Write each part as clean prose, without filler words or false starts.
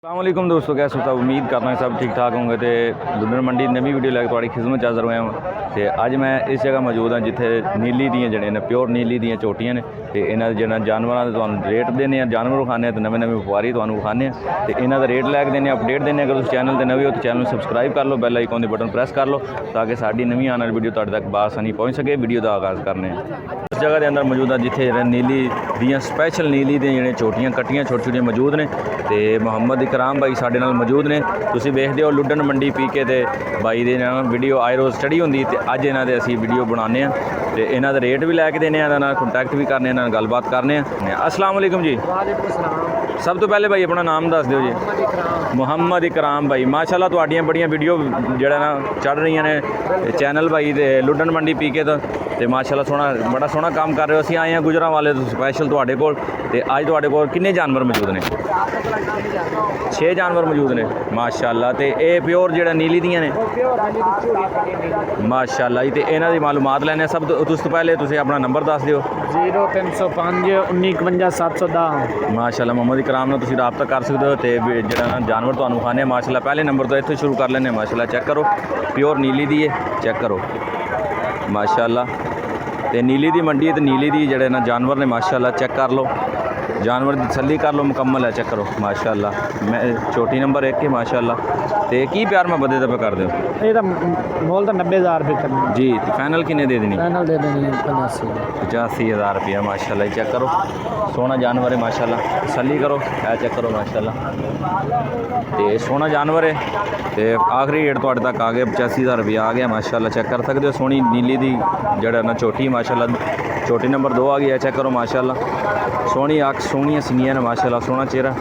अस्सलामुअलैकुम दोस्तों, कैसे हो? उम्मीद करता हूँ सब ठीक ठाक होंगे। तो लुधन मंडी नवी वीडियो लैके थोड़ी खिदमत हाज़र होया हूँ। तो अज मैं इस जगह मौजूद हाँ जिथे नीली दियाँ जड़े ने प्योर नीली दियाँ झोटियाँ ने। तो इन्होंने जो जानवरों के तुहानू रेट देने, जानवर विखाने, तो नवे नवे व्यापारी तुहानू विखाने। तो इन्हों का रेट लैके देने, अपडेट देने। अगर तुम चैनल पर नवे हो तो चैनल सबसक्राइब कर लो, बैल आइकन के बटन प्रेस कर लो ताकि साड़ी नवी आने वाली वीडियो तुहाडे तक बासानी पहुँच सके। वीडियो का आगाज़ करने इस जगह के अंदर मौजूद है जिथे नीली दियाँ स्पैशल नीली दी झोटियाँ कट्टियाँ छोटी छोटियाँ मौजूद ने। तो मुहम्मद इकराम भाई साढ़े नाल मौजूद ने। तुसीं वेखदे हो लुधन मंडी पीके ते भाई दे वीडियो आए रोज़ स्टडी होंदी। तो अज इन्हां दे असीं वीडियो बनाने आ ते इन्हां दा रेट भी लैके देने, इन्हां नाल कंटैक्ट भी करने, इन्हां नाल गलबात करने। अस्सलाम वालेकुम जी। सब तो पहले भाई अपना नाम दस दिओ जी। मुहम्मद इकराम भाई, माशाल्लाह तुहाडियां बड़ियां वीडियो जेहड़ा ना चढ़ रही ने चैनल भाई दे लुधन मंडी पीके तो माशाल्लाह सोहना बड़ा सोहना काम कर रहे हो। असीं आए हैं गुजरांवाले तो स्पैशल तुहाडे कोल। ते अज तुहाडे कोल किन्ने जानवर मौजूद ने? 6 जानवर मौजूद ने माशाल्लाह। तो ये प्योर जेहड़ा नीली दियां ने माशाल्लाह जी। तो इन्हां दी मालूमात लैने सब तो पहले तुसीं अपना नंबर दस दिओ। 0305 1951 710। माशाल्लाह मोहम्मद इकराम नाल तुसीं राबता कर सकते हो। तो जेहड़ा ना जानवर तुहानू खाने माशाल्लाह पहले नंबर तो इत्थों शुरू कर लेने। माशाल्लाह चेक करो, प्योर नीली दी है, चेक करो माशाल्लाह। तो नीली दी मंडी है तो नीली दी जेहड़े ना जानवर ने माशाल्लाह चेक कर लो, जानवर की तसल्ली कर लो, मुकम्मल है। चेक करो माशाल्लाह। मैं छोटी नंबर 1 है माशाल्लाह। तो की प्यार में बदे दफे कर दो? ये तो मोल तो 90,000 रुपये करना जी। तो फाइनल किन्ने दे देनी? फाइनल दे देनी है 85,000 रुपया माशाल्लाह। चेक करो सोहना जानवर है माशाल्लाह, तसल्ली करो, है चेक करो माशाल्लाह। तो सोहना जानवर है। तो आखिरी रेट तुहाडे तक आ गया 85,000 रुपया आ गया माशाल्लाह। चेक कर सकते हो सोहनी नीली दी जड़ा ना छोटी माशाल्लाह। छोटी नंबर 2 आ गई है, चेक करो माशाल्लाह। सोहनी अख, सोहनियां सीनियां ने माशाल्लाह, सोहना चेहरा।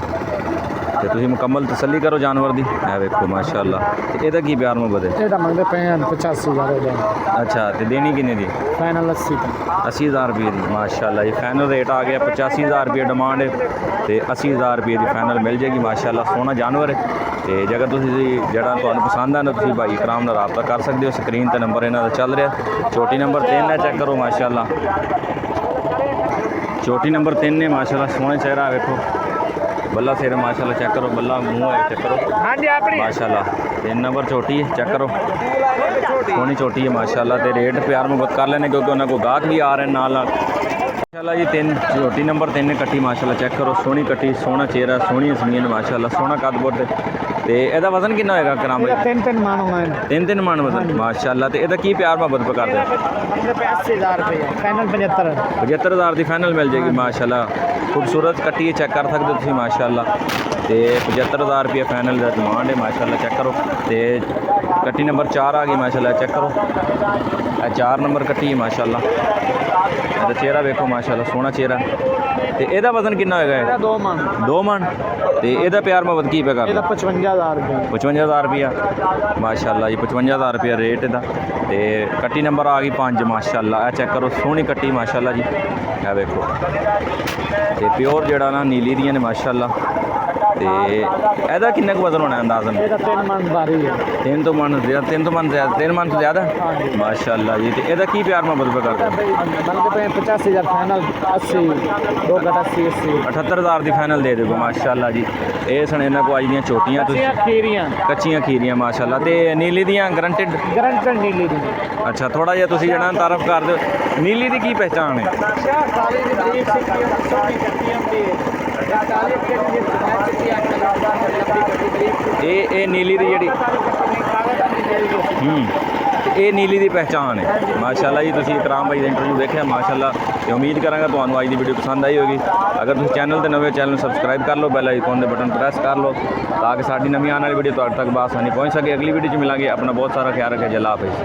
तो तुसीं मुकम्मल तसल्ली करो जानवर दी, है वेखो माशाल्लाह। तो इहदा की प्यार में बदे? ये मंगते पे 85,000। अच्छा, तो देनी किन्ने दी? फाइनल 80,000 रुपये दी माशाल्लाह। ये फाइनल रेट आ गया 85,000 रुपये डिमांड है। तो 80,000 रुपये की फाइनल मिल जाएगी माशाल्लाह। सोहना जानवर है। तो जगह तुसीं जेहड़ा तुहानू पसंद है ना तुसीं भाई इकराम नाल राबता कर सकते हो। स्क्रीन पर नंबर इन्हां दा चल रहा। छोटी नंबर 3 है, चेक करो माशाल्लाह। छोटी नंबर 3 है माशाल्लाह। सोहना चेहरा वेखो, बल्ला सिर माशाल्लाह। चेक करो बल्ला मुँह है, चेक करो माशाल्लाह। 3 नंबर छोटी है, चेक करो सोहनी छोटी है माशाल्लाह। तो रेट प्यार में कर लेने क्योंकि उन्होंने को गाहक भी आ रहे हैं नाल माशाल्लाह जी। 3 छोटी नंबर 3 ने कट्टी माशाल्लाह। चेक करो सोहनी कट्टी, सोहना चेहरा, सोहनी जमीन माशाल्लाह, सोहना कदबुर। तो यदा वजन कितना होएगा कराम भाई? 3 मान होगा। 3 मान वजन माशाल्लाह। तो यदा की प्यार मोहब्बत पे कर दे? 80,000 रुपये फाइनल 75,000 की फाइनल मिल जाएगी माशाल्लाह। खूबसूरत कट्टी है, चेक कर सकते हो तुसीं माशाल्लाह। तो 75,000 रुपये फाइनल का डिमांड है माशाल्लाह। चेक करो। तो कट्टी नंबर 4 आ गई माशाल्लाह। चेक करो 4 नंबर कट्टी है माशाल्लाह। तो चेहरा वेखो माशाल्लाह, सोहना चेहरा। तो यदा वजन कितना होएगा? 2 मान। 2 मान। तो यदा प्यार मोहब्बत की पे कर? 55,000 रुपये। 55,000 रुपया माशाल्लाह जी। 55,000 रुपया रेट इहदा। तो कट्टी नंबर आ गई 5 माशाल्लाह। चेक करो सोहनी कट्टी माशाल्लाह जी, है वेखो। तो प्योर जेहड़ा ना नीली दियां ने माशाल्लाह। तो यदा किन्ना कुछ वजन होना है अंदाजन? 3 मान बारी है। 3 तो मन ज़्यादा, 3 मन तो ज़्यादा माशाल्लाह जी। तो यदा की प्यार मोहब्बत पे करते हैं? मंगते पे 85,000 फाइनल 80 2 घटा 80 78,000 की फाइनल दे दोगे माशाल्लाह जी। ये सन इन्होंने को आई दियाँ छोटियाँ कच्चियां खीरियां माशाल्लाह। तो नीली दियां गारंटेड नीली दी। अच्छा, थोड़ा जिहा तुसीं जेहड़ा तारफ कर दो नीली दी की पहचान है? ये नीली दी जेहड़ी ये नीली दी पहचान है माशाल्लाह जी। तुसीं इकराम भाई का इंटरव्यू देखा माशाल्लाह। तो उम्मीद करांगा तुहानू अज दी वीडियो पसंद आई होगी। अगर तुसीं चैनल ते नवे चैनल सबसक्राइब कर लो, बैल आइकन के बटन प्रेस कर लो ताकि साडी नवी आने वाली वीडियो तुहाडे तक बासानी पहुँच सके। अगली वीडियो मिलांगे। अपना बहुत सारा ख्याल रखें। अल्लाह हाफिज़।